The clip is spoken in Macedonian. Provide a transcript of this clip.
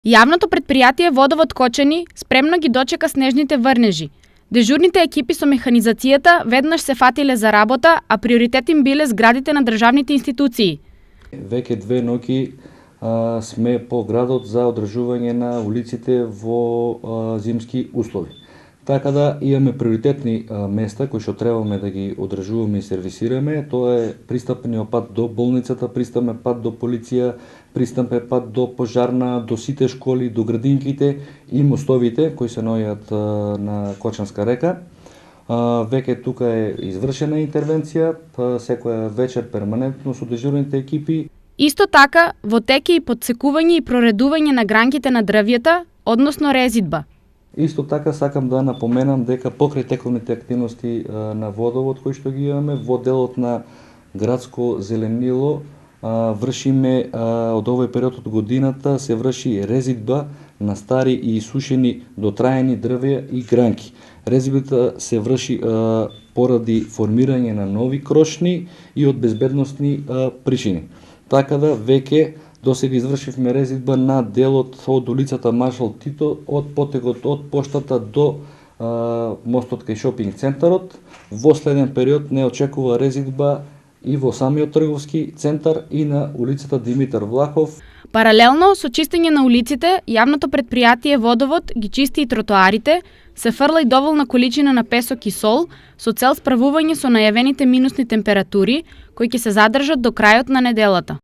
Јавното предпријатие Водовод Кочани спремно ги дочека снежните врнежи. Дежурните екипи со механизацијата веднаш се фатиле за работа, а приоритет им биле зградите на државните институции. Веќе 2 ноќи сме по градот за одржување на улиците во зимски услови. Така да имаме приоритетни места кои што требаме да ги одржуваме и сервисираме. Тоа е пристапниот пат до болницата, пристапен пат до полиција, пристапен пат до пожарна, до сите школи, до градинките и мостовите кои се наоѓаат на Кочанска река. Веќе тука е извршена интервенција, секоја вечер перманентно со дежурните екипи. Исто така, во теке и подсекување и проредување на гранките на дрвјата, односно резидба. Исто така сакам да напоменам дека покрај тековните активности на водовод кои што ги имаме во делот на градско зеленило вршиме од овој период од годината се врши резидба на стари и исушени дотраени дрвја и гранки. Резидбата се врши поради формирање на нови крошни и од безбедносни причини. Така да веќе досега извршивме резидба на делот од улицата Маршал Тито, од потегот од поштата до мостот кај шопинг центарот. Во следен период не очекува резидба и во самиот трговски центар и на улицата Димитар Влахов. Паралелно со чистење на улиците, јавното предпријатие Водовод ги чисти и тротоарите, се фрла и доволна количина на песок и сол со цел справување со најавените минусни температури кои ќе се задржат до крајот на неделата.